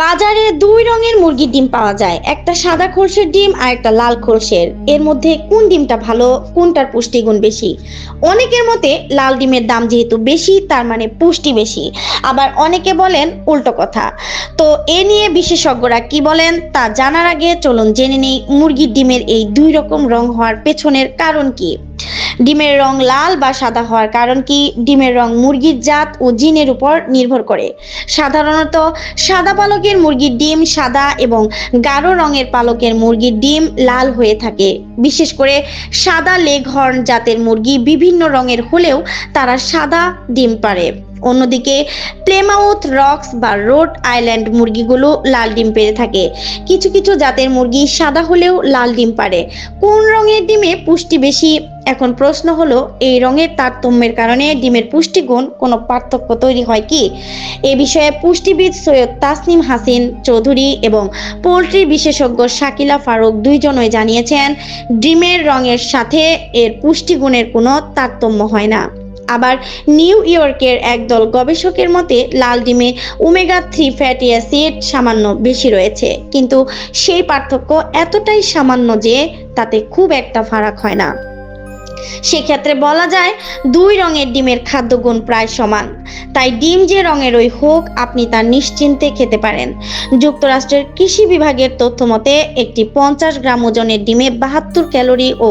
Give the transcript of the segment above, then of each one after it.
বাজারে দুই রঙের মুরগির ডিম পাওয়া যায়, একটা সাদা খোলসের ডিম আর একটা লাল খোলসের। এর মধ্যে কোন ডিমটা ভালো, কোনটার পুষ্টিগুণ বেশি? অনেকের মতে লাল ডিমের দাম যেহেতু বেশি তার মানে পুষ্টি বেশি, আবার অনেকে বলেন উল্টো কথা। তো এ নিয়ে বিশেষজ্ঞরা কি বলেন তা জানার আগে চলুন জেনে নেই মুরগির ডিমের এই দুই রকম রং হওয়ার পেছনের কারণ কি। ডিমের রং লাল বা সাদা হওয়ার কারণ কি? ডিমের রং মুরগির জাত ও জিনের উপর নির্ভর করে। সাধারণত সাদা পালকের মুরগির ডিম সাদা এবং গাঢ় রঙের পালকের মুরগির ডিম লাল হয়ে থাকে। বিশেষ করে সাদা লেগহর্ন জাতের মুরগি বিভিন্ন রঙের হলেও তারা সাদা ডিম পারে। অন্যদিকে প্লেমাউথ রক্স বা রোড আইল্যান্ড মুরগিগুলো লাল ডিম পেড়ে থাকে। কিছু কিছু জাতের মুরগি সাদা হলেও লাল ডিম পারে। কোন রঙের ডিমে পুষ্টি বেশি? এখন প্রশ্ন হলো, এই রঙের তারতম্যের কারণে ডিমের পুষ্টিগুণ কোনো পার্থক্য তৈরি হয় কি? এ বিষয়ে পুষ্টিবিদ সৈয়দ তাসনিম হাসিন চৌধুরী এবং পোলট্রি বিশেষজ্ঞ শাকিলা ফারুক দুইজনই জানিয়েছেন, ডিমের রঙের সাথে এর পুষ্টিগুণের কোনো তারতম্য হয় না। আবার নিউ ইয়র্কের একদল গবেষকের মতে লাল ডিমে ওমেগা-3 ফ্যাটি অ্যাসিড সামান্য বেশি রয়েছে, কিন্তু সেই পার্থক্য এতটাই সামান্য যে তাতে খুব একটা ফারাক হয় না। সেক্ষেত্রে বলা যায় দুই রঙের ডিমের খাদ্যগুণ প্রায় সমান। তাই ডিম যে রঙেরই হোক আপনি তা নিশ্চিন্তে খেতে পারেন। যুক্তরাষ্ট্রের কৃষি বিভাগের তথ্য মতে একটি 50 গ্রাম ওজনের ডিমে 72 ক্যালোরি ও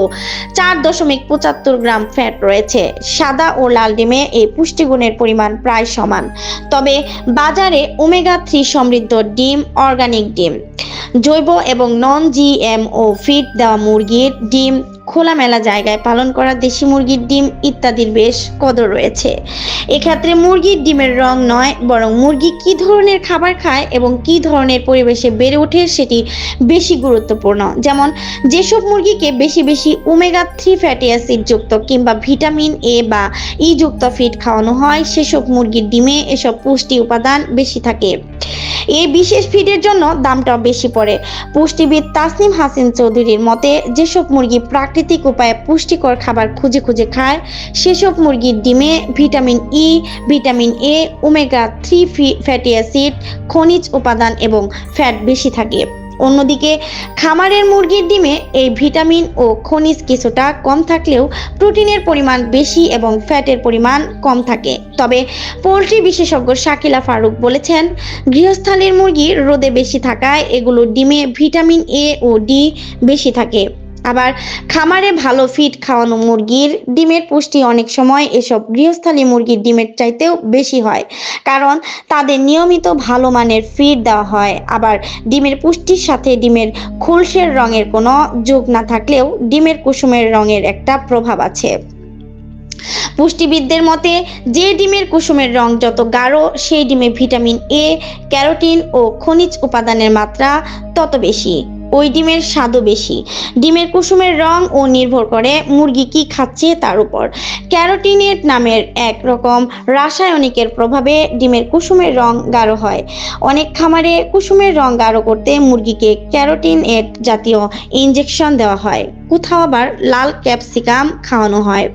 4.75 গ্রাম ফ্যাট রয়েছে। সাদা ও লাল ডিমে এই পুষ্টিগুণের পরিমাণ প্রায় সমান। তবে বাজারে ওমেগা-3 সমৃদ্ধ ডিম, অর্গানিক ডিম, জৈব এবং নন জিএমও ফিড দেওয়া মুরগির ডিম, খোলামেলা জায়গায় পালন করা দেশি মুরগির ডিম ইত্যাদির বেশ কদর রয়েছে। এক্ষেত্রে মুরগির ডিমের রং নয়, বরং মুরগি কী ধরনের খাবার খায় এবং কী ধরনের পরিবেশে বেড়ে ওঠে সেটি বেশি গুরুত্বপূর্ণ। যেমন যেসব মুরগিকে বেশি বেশি ওমেগা-3 ফ্যাটি অ্যাসিড যুক্ত কিংবা ভিটামিন এ বা ই যুক্ত ফিড খাওয়ানো হয় সেসব মুরগির ডিমে এসব পুষ্টি উপাদান বেশি থাকে। এই বিশেষ ফিডের জন্য দামটাও বেশি পড়ে। পুষ্টিবিদ তাসনিম হাসিন চৌধুরীর মতে যেসব মুরগি প্রাকৃতিক উপায়ে পুষ্টিকর খাবার খুঁজে খুঁজে খায় সেসব মুরগির ডিমে vitamin E, vitamin A, omega-3 fatty acid, খনিজ উপাদান এবং ফ্যাট বেশি থাকে। অন্যদিকে খামারের মুরগির ডিমে এই ভিটামিন ও খনিজ কিছুটা কম থাকলেও প্রোটিনের পরিমাণ বেশি এবং ফ্যাটের পরিমাণ কম থাকে। তবে পোলট্রি বিশেষজ্ঞ শাকিলা ফারুক বলেছেন, গৃহস্থালির মুরগি রোদে বেশি থাকায় এগুলোর ডিমে ভিটামিন এ ও ডি বেশি থাকে। আবার খামারে ভালো ফিড খাওয়ানো মুরগির ডিমের পুষ্টি অনেক সময় এসব গৃহস্থালী মুরগির ডিমের চাইতেও বেশি হয়, কারণ তাদের নিয়মিত ভালো মানের ফিড দেওয়া হয়। আবার ডিমের পুষ্টির সাথে ডিমের খোলসের রঙের কোনো যোগ না থাকলেও ডিমের কুসুমের রঙের একটা প্রভাব আছে। পুষ্টিবিদদের মতে যে ডিমের কুসুমের রং যত গাঢ় সেই ডিমে ভিটামিন এ, ক্যারোটিন ও খনিজ উপাদানের মাত্রা তত বেশি। ওই ডিমের স্বাদও বেশি। ডিমের কুসুমের রং ও নির্ভর করে মুরগি কি খাচ্ছে তার উপর। ক্যারোটিনেট নামের এক রকম রাসায়নিকের প্রভাবে ডিমের কুসুমের রং গাঢ় হয়। অনেক খামারে কুসুমের রং গাঢ় করতে মুরগিকে ক্যারোটিনেট জাতীয় ইনজেকশন দেওয়া হয়, কোথাও আবার লাল ক্যাপসিকাম খাওয়ানো হয়।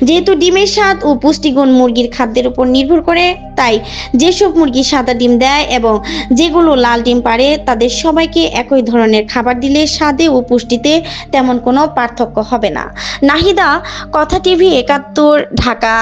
যেহেতু ডিমের স্বাদ ও পুষ্টিগুণ মুরগির খাদ্যের উপর নির্ভর করে, তাই যেসব মুরগি সাদা ডিম দেয় এবং যেগুলো লাল ডিম পারে তাদের সবাইকে একই ধরনের খাবার দিলে স্বাদে ও পুষ্টিতে তেমন কোনো পার্থক্য হবে না। নাহিদা, কথা টিভি 71, ঢাকা।